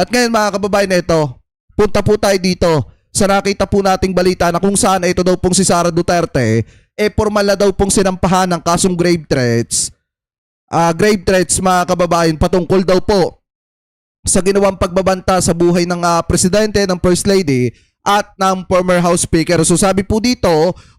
At ngayon mga kababayan, ito, punta po tayo dito sa nakita po nating balita na kung saan ito daw pong si Sara Duterte, formal na daw pong sinampahan ng kasong grave threats. Grave threats mga kababayan, patungkol daw po sa ginawang pagbabanta sa buhay ng presidente, ng First Lady at ng former House Speaker. So sabi po dito,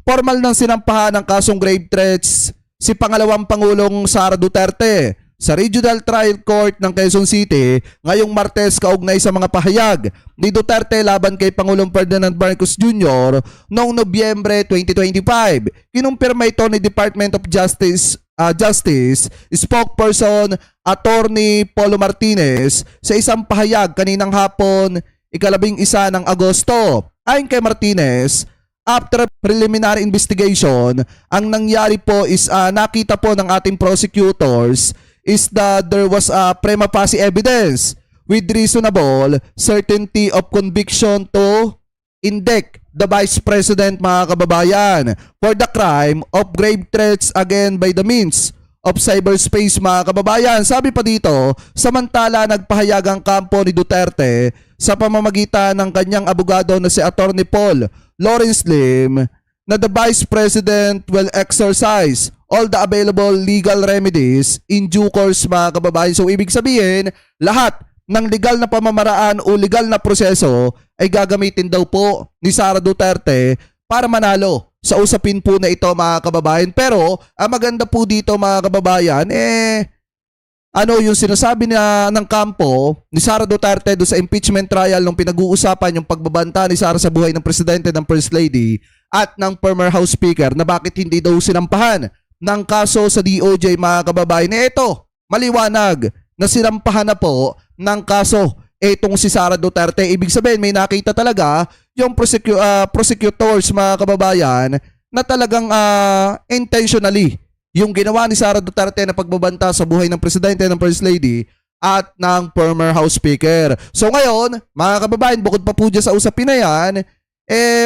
formal nang sinampahan ng kasong grave threats si pangalawang Pangulong Sara Duterte sa Regional Trial Court ng Quezon City ngayong Martes kaugnay sa mga pahayag ni Duterte laban kay Pangulong Ferdinand Marcos Jr. noong Nobyembre 2025. Kinumpirma ito ni Department of Justice spokesperson Attorney Polo Martinez sa isang pahayag kaninang hapon, 11 ng Agosto. Ayon kay Martinez, after preliminary investigation, ang nangyari po is nakita po ng ating prosecutors is that there was a prima facie evidence with reasonable certainty of conviction to indict the Vice President mga kababayan for the crime of grave threats again by the means of cyberspace mga kababayan. Sabi pa dito, samantala nagpahayag ang kampo ni Duterte sa pamamagitan ng kanyang abogado na si Attorney Paul Lawrence Lim na the Vice President will exercise all the available legal remedies in due course mga kababayan. So ibig sabihin, lahat ng legal na pamamaraan o legal na proseso ay gagamitin daw po ni Sara Duterte para manalo sa usapin po na ito mga kababayan. Pero ang maganda po dito mga kababayan, yung sinasabi ng kampo ni Sara Duterte do sa impeachment trial nung pinag-uusapan yung pagbabanta ni Sara sa buhay ng presidente, ng First Lady at ng former House Speaker na bakit hindi daw sinampahan ng kaso sa DOJ mga kababayan. Ito, maliwanag na sinampahan na po ng kaso itong si Sara Duterte. Ibig sabihin may nakita talaga yung prosecutors mga kababayan na talagang intentionally yung ginawa ni Sara Duterte na pagbabanta sa buhay ng presidente, ng First Lady at ng former House Speaker. So ngayon, mga kababayan, bukod pa po dyan sa usapin na yan,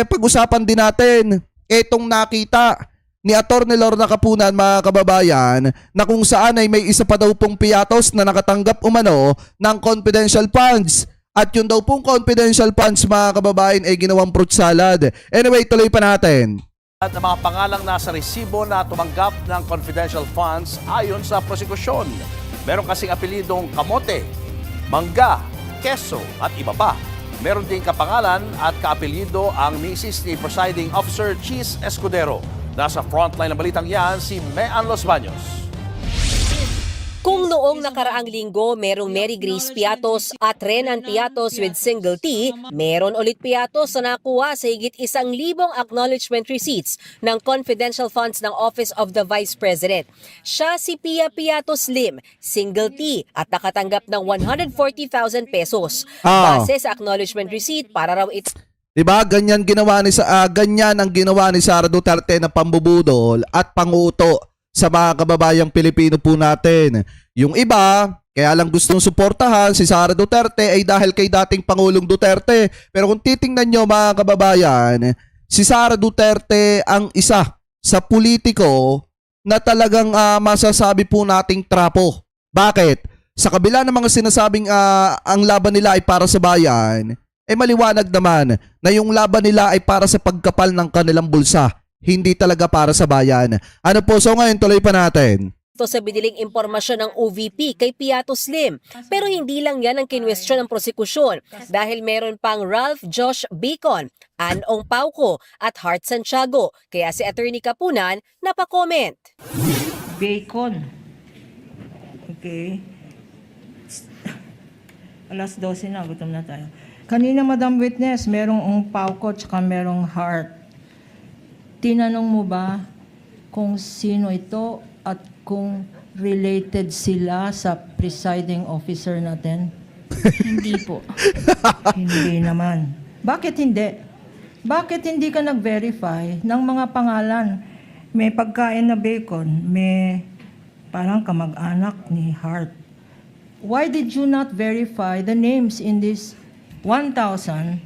pag-usapan din natin itong nakita ni Atty. Lorna Capunan mga kababayan na kung saan ay may isa pa daw pong piatos na nakatanggap umano ng confidential funds. At yun daw pong confidential funds mga kababayan ay ginawang fruit salad. Anyway, tuloy pa natin. At ang mga pangalang nasa resibo na tumanggap ng confidential funds ayon sa prosekusyon. Meron kasing apelidong Kamote, Mangga, Keso at iba pa. Meron ding kapangalan at kaapelyido ang misis ni Presiding Officer Cheese Escudero. Nasa frontline ng balitang yan si Mean Los Baños. Kung noong nakaraang linggo merong Mary Grace Piatos at Renan Piatos with single T, meron ulit Piatos na nakuha sa higit 1,000 acknowledgement receipts ng confidential funds ng Office of the Vice President. Siya si Pia Piatos Lim, single T, at nakatanggap ng 140,000 pesos. Base sa acknowledgement receipt para raw ito. Diba? Ganyan ang ginawa ni Sara Duterte na pambubudol at panguto sa mga kababayang Pilipino po natin. Yung iba, kaya lang gustong suportahan si Sara Duterte ay dahil kay dating Pangulong Duterte. Pero kung titingnan nyo mga kababayan, si Sara Duterte ang isa sa politiko na talagang masasabi po nating trapo. Bakit? Sa kabila ng mga sinasabing ang laban nila ay para sa bayan, maliwanag naman na yung laban nila ay para sa pagkapal ng kanilang bulsa, hindi talaga para sa bayan. Ano po, so ngayon tuloy pa natin. Ito sa biniling impormasyon ng OVP kay Piatos Lim. Pero hindi lang yan ang kinwestiyon ng prosekusyon dahil meron pang Ralph Josh Bacon, Anong Pauco at Hart Santiago. Kaya si Attorney Capunan napakomment. Bacon. Okay. Alas 12 na, gutom na tayo. Kanina, Madam Witness, merong Pauco at merong Hart. Tinanong mo ba kung sino ito at kung related sila sa presiding officer natin? Hindi po. Hindi naman. Bakit hindi? Bakit hindi ka nag-verify ng mga pangalan? May pagkain na Bacon, may parang kamag-anak ni Hart. Why did you not verify the names in this 1,049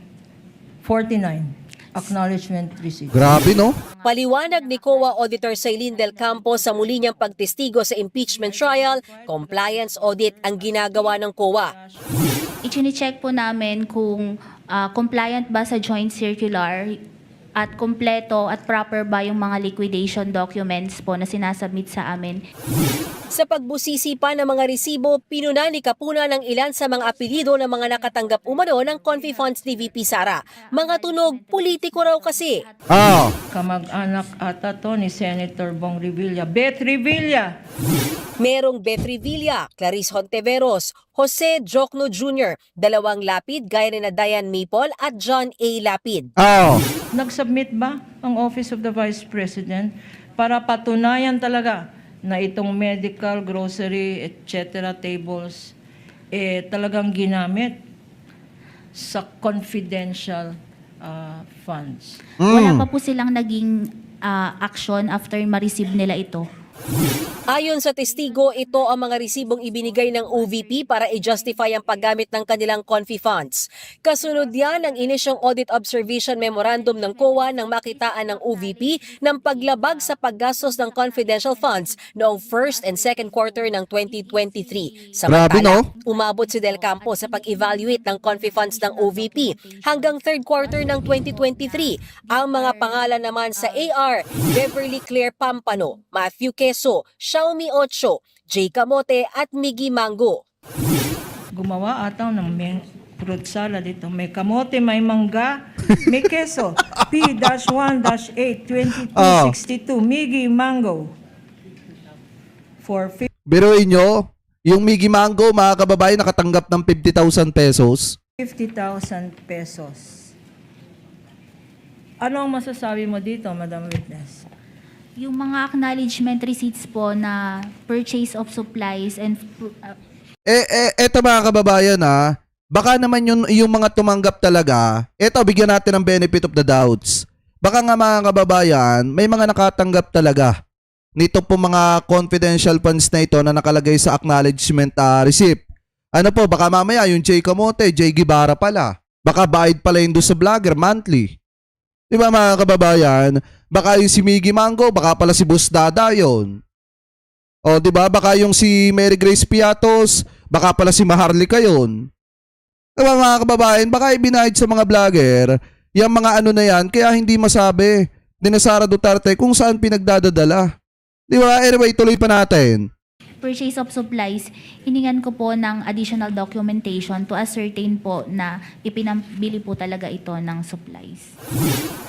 acknowledgement receipt? Grabe, no? Paliwanag ni COA Auditor Sailin Del Campo sa muli niyang pagtestigo sa impeachment trial, compliance audit ang ginagawa ng COA. ichine-check po namin kung compliant ba sa joint circular at kompleto at proper ba yung mga liquidation documents po na sinasubmit sa amin. Sa pagbusisi pa ng mga resibo, pinuna ni Kapuna ng ilan sa mga apelyido ng mga nakatanggap umano ng Confi Funds ni VP Sara. Mga tunog, politiko raw kasi. Kamag-anak ata to ni Senator Bong Revilla. Beth Revilla! Merong Beth Revilla, Clarice Honteveros, Jose Jocno Jr., dalawang Lapid gaya ni na Diane Maple at John A. Lapid. Nag-submit ba ang Office of the Vice President para patunayan talaga na itong medical, grocery, etc. tables talagang ginamit sa confidential funds? Wala pa po silang naging action after ma-receive nila ito. Ayon sa testigo, ito ang mga resibong ibinigay ng OVP para i-justify ang paggamit ng kanilang Confi Funds. Kasunod yan ang inisyong Audit Observation Memorandum ng COA nang makitaan ng OVP ng paglabag sa paggastos ng confidential funds noong first and second quarter ng 2023. Grabe, no? Umabot si Del Campo sa pag-evaluate ng Confi Funds ng OVP hanggang third quarter ng 2023. Ang mga pangalan naman sa AR, Beverly Claire Pampano, Matthew Queso, Xiaomi 8, Jay Camote at Miggy Mango. Gumawa ata ng fruit salad dito. May kamote, may mangga, may keso. P-1-8, 2262, Miggy Mango. For Biruin nyo, yung Miggy Mango, mga kababayan, nakatanggap ng 50,000 pesos. 50,000 pesos. Ano ang masasabi mo dito, Madam Witness? Yung mga acknowledgement receipts po na purchase of supplies and Eto mga kababayan baka naman yung mga tumanggap talaga, eto bigyan natin ng benefit of the doubts. Baka nga mga kababayan, may mga nakatanggap talaga nito po mga confidential funds na ito na nakalagay sa acknowledgement receipt. Ano po, baka mamaya yung Jay Camote, Jay Guevara pala. Baka bayad pala yun doon sa vlogger monthly. Di ba mga kababayan? Baka yung si Miggy Mango, baka pala si Boss Dada yun. O di ba? Baka yung si Mary Grace Piatos, baka pala si Maharlika yun. Di ba mga kababayan? Baka ibinahid sa mga vlogger, yung mga ano na yan, kaya hindi masabi ni Sara Duterte kung saan pinagdadadala. Di ba? Anyway, tuloy pa natin. purchase of supplies, hiningan ko po ng additional documentation to ascertain po na ipinambili po talaga ito ng supplies.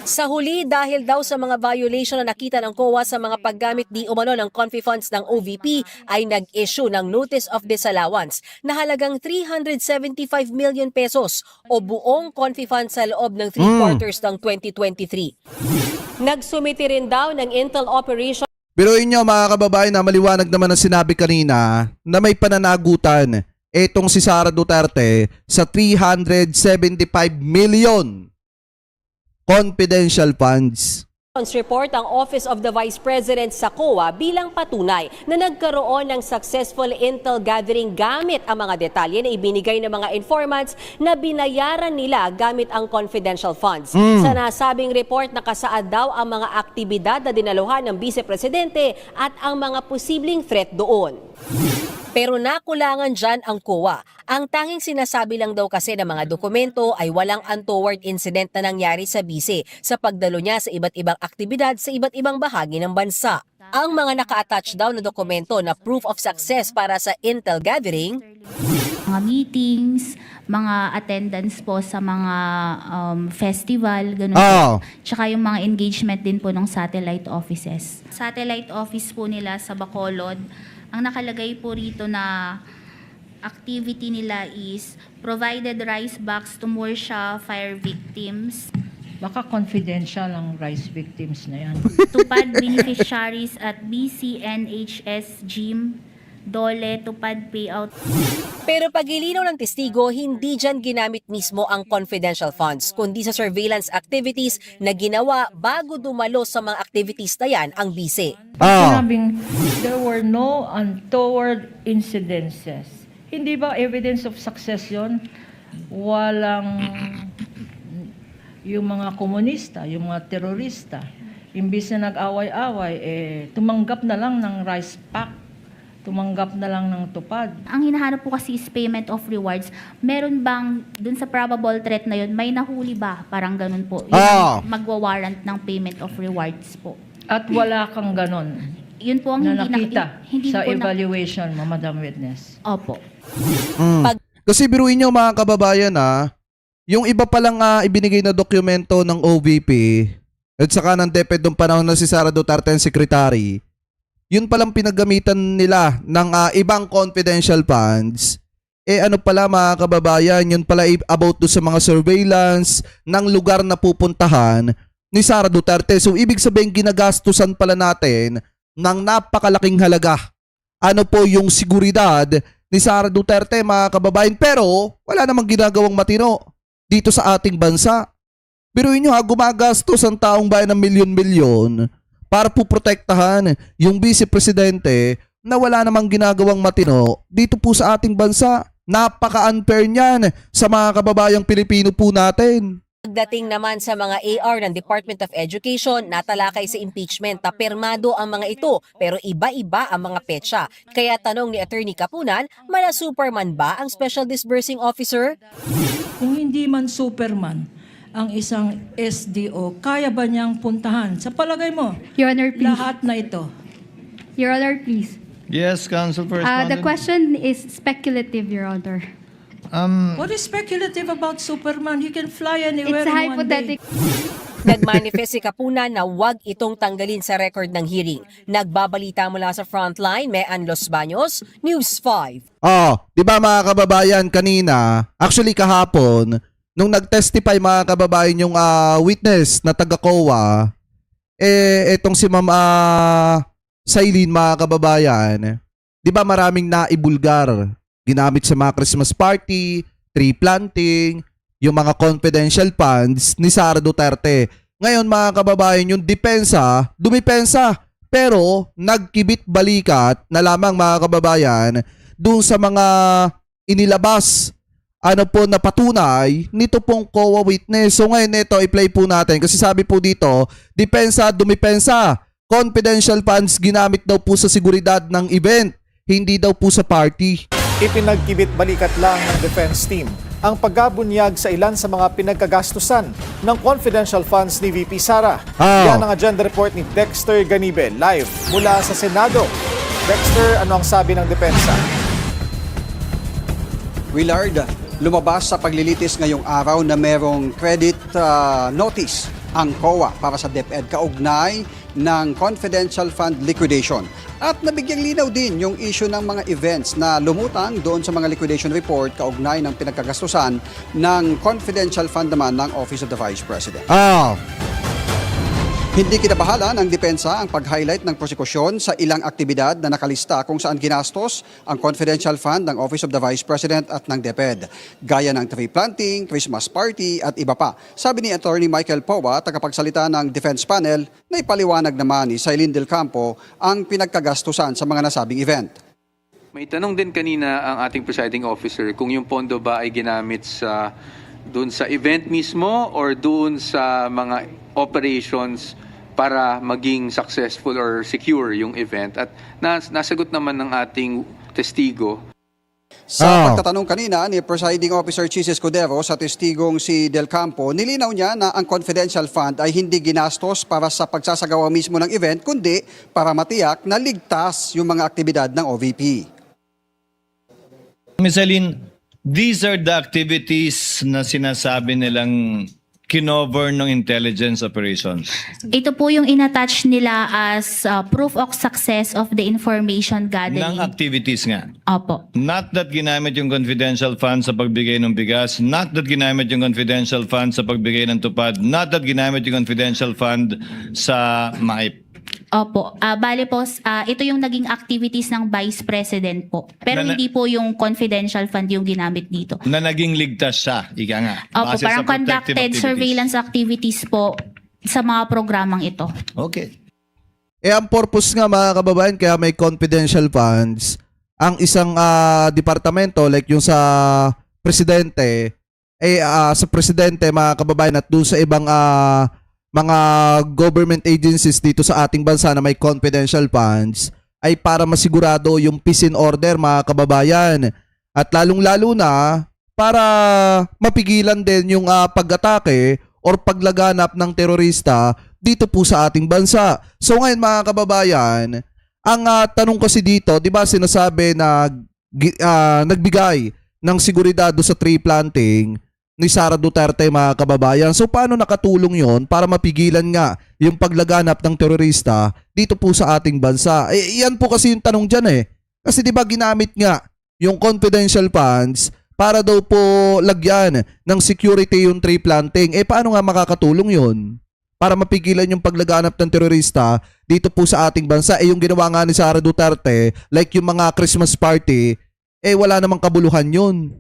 Sa huli, dahil daw sa mga violation na nakita ng COA sa mga paggamit di umano ng Confi Funds ng OVP, ay nag-issue ng Notice of Disallowance na halagang 375 million pesos o buong Confi Funds sa loob ng 3 quarters ng 2023. Nagsumiti rin daw ng Intel Operation. Biruin nyo mga kababayan na maliwanag naman ang sinabi kanina na may pananagutan etong si Sara Duterte sa 375 million confidential funds. Report ang Office of the Vice President sa COA bilang patunay na nagkaroon ng successful intel gathering gamit ang mga detalye na ibinigay ng mga informants na binayaran nila gamit ang confidential funds. Sa nasabing report, nakasaad daw ang mga aktibidad na dinaluhan ng Vice Presidente at ang mga posibleng threat doon. Pero nakulangan dyan ang COA. Ang tanging sinasabi lang daw kasi ng mga dokumento ay walang untoward incident na nangyari sa bise sa pagdalo niya sa iba't ibang aktibidad sa iba't ibang bahagi ng bansa. Ang mga naka-attach daw na dokumento na proof of success para sa intel gathering, Mga meetings, mga attendance po sa mga festival, ganun po. Tsaka yung mga engagement din po ng satellite offices. Satellite office po nila sa Bacolod, ang nakalagay po rito na activity nila is provided rice bags to Morsha fire victims. Baka confidential ang rice victims na yan. Tupad beneficiaries at BCNHS Gym, Dole, Tupad payout. pero pagilinaw ng testigo, hindi dyan ginamit mismo ang confidential funds, kundi sa surveillance activities na ginawa bago dumalo sa mga activities na yan ang bise. Sinabing there were no untoward incidences. Hindi ba evidence of success yun? Walang yung mga komunista, yung mga terorista, imbis na nag-away-away, tumanggap na lang ng rice pack, tumanggap na lang ng tupad. Ang hinahanap po kasi is payment of rewards. Meron bang dun sa probable threat na yun, may nahuli ba? Parang ganun po. Yun ang magwa-warrant ng payment of rewards po. At wala kang ganon Yun po ang na hindi nakita hindi sa po evaluation mo, Madam Witness. Opo. Kasi biruin nyo mga kababayan yung iba palang ibinigay na dokumento ng OVP at saka ng DepEd nung panahon na si Sara Duterte ang secretary, yun palang pinaggamitan nila ng ibang confidential funds. Ano pala mga kababayan, yun pala about do sa mga surveillance ng lugar na pupuntahan ni Sara Duterte. So ibig sabihin ginagastusan pala natin ng napakalaking halaga. Ano po yung seguridad ni Sara Duterte mga kababayan, pero wala namang ginagawang matino dito sa ating bansa. Biruin nyo gumagastos ang taong bayan ng milyon-milyon para po protektahan yung vice-presidente na wala namang ginagawang matino dito po sa ating bansa. Napaka-unfair niyan sa mga kababayang Pilipino po natin. Pagdating naman sa mga AR ng Department of Education, natalakay sa impeachment na permado ang mga ito pero iba-iba ang mga petsa. Kaya tanong ni Attorney Kapunan, mala Superman ba ang Special Disbursing Officer? Kung hindi man Superman ang isang SDO, kaya ba niyang puntahan? Sa palagay mo, Your Honor, please. lahat na ito. Your Honor, please. Yes, Council Correspondent. The question is speculative, Your Honor. What is speculative about Superman? He can fly anywhere It's in one day. hypothetical. Nagmanifest si Kapunan na huwag itong tanggalin sa record ng hearing. Nagbabalita mula sa Frontline, Mean Los Baños, News 5. Di ba mga kababayan kanina, actually kahapon, nung nag-testify mga kababayan yung witness na taga-COA, etong si Ma'am Sailin mga kababayan, di ba maraming naibulgar, ginamit sa mga Christmas party, tree planting, yung mga confidential funds ni Sara Duterte. Ngayon mga kababayan, yung dumipensa, pero nagkibit balikat na lamang mga kababayan dun sa mga inilabas na patunay nito pong COA witness. So ngayon ito, i-play po natin kasi sabi po dito, dumipensa, confidential funds ginamit daw po sa seguridad ng event, hindi daw po sa party. Ipinagkibit balikat lang ng defense team ang paggabunyag sa ilan sa mga pinagkagastusan ng confidential funds ni VP Sara. Yan ang agenda report ni Dexter Ganibe live mula sa Senado. Dexter, ano ang sabi ng depensa? Willard, lumabas sa paglilitis ngayong araw na merong credit notice ang COA para sa DepEd kaugnay ng confidential fund liquidation. At nabigyang linaw din yung issue ng mga events na lumutang doon sa mga liquidation report kaugnay ng pinagkagastusan ng confidential fund naman ng Office of the Vice President. Hindi kinabahala ng depensa ang pag-highlight ng prosekusyon sa ilang aktibidad na nakalista kung saan ginastos ang confidential fund ng Office of the Vice President at ng DepEd, gaya ng tree planting, Christmas party at iba pa. Sabi ni Attorney Michael Powa, tagapagsalita ng defense panel, na ipaliwanag naman ni Sailin Del Campo ang pinagkagastusan sa mga nasabing event. May tanong din kanina ang ating presiding officer kung yung pondo ba ay ginamit sa doon sa event mismo or doon sa mga operations para maging successful or secure yung event. At nasagot naman ng ating testigo. Sa pagtatanong kanina ni Presiding Officer Chis Escudero sa testigong si Del Campo, nilinaw niya na ang confidential fund ay hindi ginastos para sa pagsasagawa mismo ng event, kundi para matiyak na ligtas yung mga aktibidad ng OVP. Ms. Aline, these are the activities na sinasabi nilang kinover ng intelligence operations. Ito po yung inattach nila as proof of success of the information Ng gathering. activities nga. Opo. Not that ginamit yung confidential fund sa pagbigay ng bigas, not that ginamit yung confidential fund sa pagbigay ng tupad, not that ginamit yung confidential fund sa MAIP. Opo. Bale po, ito yung naging activities ng Vice President po. Pero hindi po yung confidential fund yung ginamit dito. Na naging ligtas siya, ika nga. Opo, base parang sa protective conducted activities. surveillance activities po sa mga programang ito. Okay. Ang purpose nga mga kababayan, kaya may confidential funds, ang isang departamento like yung sa presidente, sa presidente mga kababayan at doon sa ibang mga government agencies dito sa ating bansa na may confidential funds, ay para masigurado yung peace and order mga kababayan. At lalong-lalo na para mapigilan din yung pag-atake or paglaganap ng terorista dito po sa ating bansa. So ngayon mga kababayan, ang tanong kasi dito, 'di ba sinasabi na nagbigay ng seguridad do sa tree planting ni Sara Duterte mga kababayan. So paano nakatulong 'yon para mapigilan nga yung paglaganap ng terorista dito po sa ating bansa? Yan po kasi yung tanong diyan eh. Kasi 'di ba ginamit nga yung confidential funds para daw po lagyan ng security yung tree planting. Paano nga makakatulong 'yon para mapigilan yung paglaganap ng terorista dito po sa ating bansa? Yung ginawa nga ni Sara Duterte, like yung mga Christmas party, wala namang kabuluhan yun.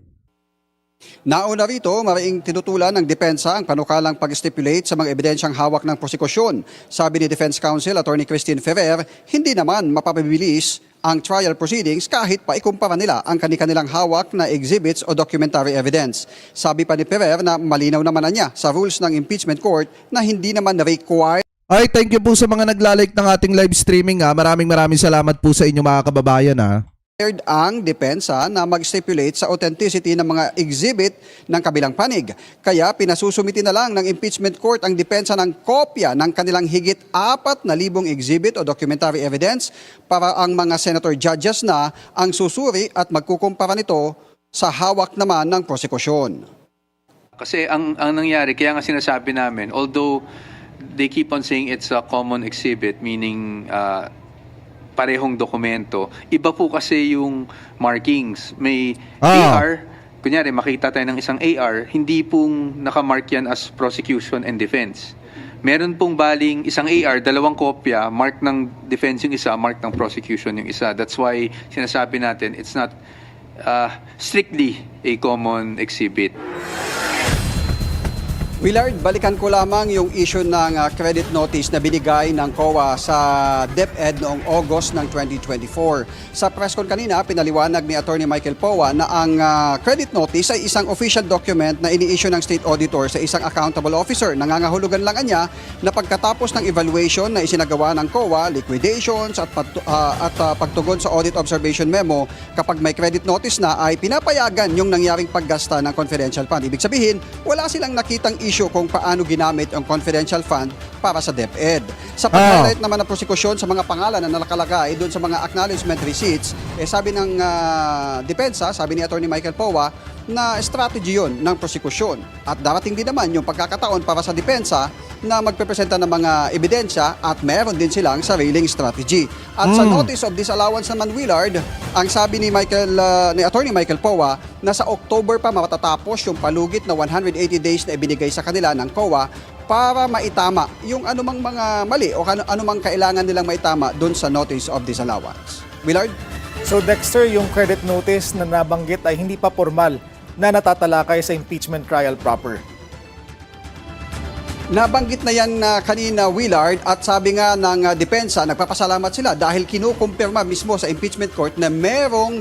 Nauna rito, maring tinutulan ng depensa ang panukalang pag-stipulate sa mga ebidensyang hawak ng prosekusyon. Sabi ni Defense Counsel Attorney Christine Ferrer, hindi naman mapapabilis ang trial proceedings kahit pa ikumpara nila ang kanilang hawak na exhibits o documentary evidence. Sabi pa ni Ferrer na malinaw naman na niya sa rules ng impeachment court na hindi naman required. Ay, thank you po sa mga naglalike ng ating live streaming. Maraming salamat po sa inyo mga kababayan. Ang depensa na mag-stipulate sa authenticity ng mga exhibit ng kabilang panig. Kaya pinasusumitin na lang ng impeachment court ang depensa ng kopya ng kanilang higit 4,000 exhibit o documentary evidence para ang mga senator judges na ang susuri at magkukumpara nito sa hawak naman ng prosekusyon. Kasi ang nangyari, kaya nga sinasabi namin, although they keep on saying it's a common exhibit, meaning parehong dokumento, iba po kasi yung markings. May AR, kunyari makita tayo ng isang AR, hindi pong nakamark yan as prosecution and defense. Meron pong baling isang AR, dalawang kopya, mark ng defense yung isa, mark ng prosecution yung isa. That's why sinasabi natin it's not strictly a common exhibit. Willard, balikan ko lamang yung issue ng credit notice na binigay ng COA sa DepEd noong August ng 2024. Sa press con kanina, pinaliwanag ni Attorney Michael Powa na ang credit notice ay isang official document na ini-issue ng State Auditor sa isang accountable officer. Nangangahulugan lang niya na pagkatapos ng evaluation na isinagawa ng COA, liquidations at pagtugon sa audit observation memo, kapag may credit notice na ay pinapayagan yung nangyaring paggasta ng confidential fund. Ibig sabihin, wala silang nakitang issue kung paano ginamit ang confidential fund para sa DepEd. Sa pag-highlight naman ng prosekusyon sa mga pangalan na nakalagay doon sa mga acknowledgement receipts, sabi ng depensa, sabi ni Attorney Michael Powa, na strategy yun ng prosekusyon. At darating din naman yung pagkakataon para sa depensa na magpepresenta ng mga ebidensya at meron din silang sariling strategy. At sa notice of disallowance naman, Willard, ang sabi ni Attorney Michael Powa na sa October pa matatapos yung palugit na 180 days na ibinigay sa kanila ng COA para maitama yung anumang mga mali o anumang kailangan nilang maitama doon sa notice of disallowance. Willard? So Dexter, yung credit notice na nabanggit ay hindi pa formal na natatalakay sa impeachment trial proper. Nabanggit na yan kanina, Willard, at sabi nga ng depensa, nagpapasalamat sila dahil kinukumpirma mismo sa impeachment court na merong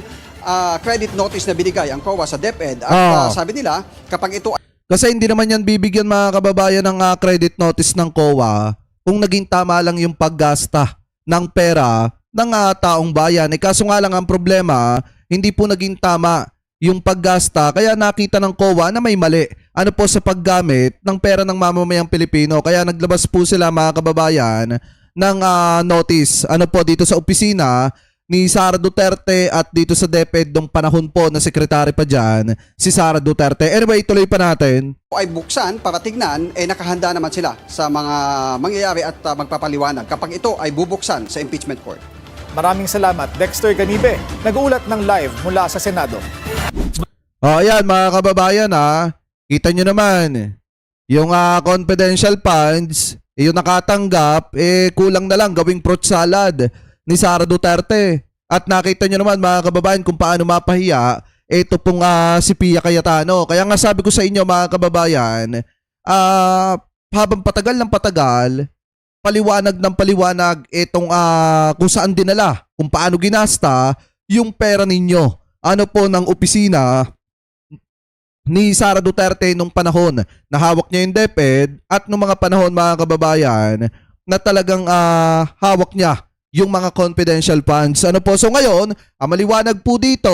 credit notice na binigay ang COA sa DepEd. At sabi nila, kapag ito kasi hindi naman yan bibigyan mga kababayan ng credit notice ng COA kung naging tama lang yung paggasta ng pera ng taong bayan. Kaso nga lang ang problema, hindi po naging tama yung paggasta, kaya nakita ng COA na may mali po sa paggamit ng pera ng mamamayang Pilipino. Kaya naglabas po sila mga kababayan ng notice po dito sa opisina ni Sara Duterte at dito sa DepEd nung panahon po na sekretary pa dyan, si Sara Duterte. Anyway, tuloy pa natin. Ay buksan para tignan, nakahanda naman sila sa mga mangyayari at magpapaliwanag kapag ito ay bubuksan sa impeachment court. Maraming salamat, Dexter Ganibe, nag-uulat ng live mula sa Senado. Ayan mga kababayan kita nyo naman, yung confidential funds, yung nakatanggap, kulang na lang gawing fruit salad ni Sara Duterte. At nakita nyo naman mga kababayan kung paano mapahiya ito pong si Pia Cayetano. Kaya nga sabi ko sa inyo mga kababayan, habang patagal ng patagal, paliwanag ng paliwanag itong kung saan dinala, kung paano ginasta yung pera ninyo. Po ng opisina ni Sara Duterte nung panahon na hawak niya yung DepEd at nung mga panahon mga kababayan na talagang hawak niya yung mga confidential funds. Ano po? So ngayon, ang maliwanag po dito,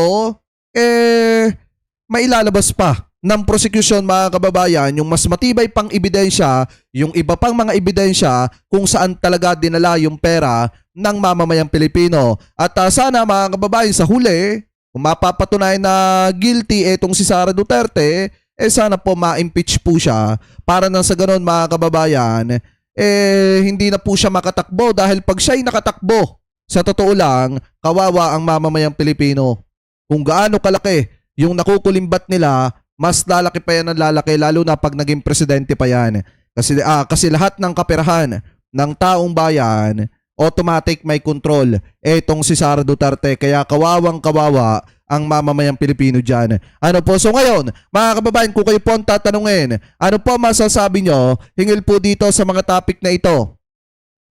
mailalabas pa ng prosecution mga kababayan yung mas matibay pang ebidensya, yung iba pang mga ebidensya kung saan talaga dinala yung pera ng mamamayang Pilipino. At sana mga kababayan sa huli, kung mapapatunayan na guilty etong si Sara Duterte, sana po ma-impeach po siya para nang sa ganun mga kababayan, hindi na po siya makatakbo dahil pag siya'y nakatakbo, sa totoo lang, kawawa ang mamamayang Pilipino. Kung gaano kalaki yung nakukulimbat nila, mas lalaki pa yan ang lalaki lalo na pag naging presidente pa yan. Kasi lahat ng kaperahan ng taong bayan, automatic may control etong si Sara Duterte. Kaya kawawang kawawa ang mamamayang Pilipino dyan. Ano po? So ngayon, mga kababayan, kung kayo po ang tatanungin, ano po masasabi nyo hingil po dito sa mga topic na ito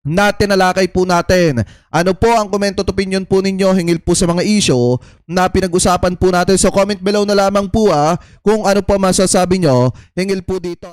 na tinalakay po natin? Ano po ang comment at opinion po ninyo hingil po sa mga issue na pinag-usapan po natin? So comment below na lamang po kung ano po masasabi nyo hingil po dito.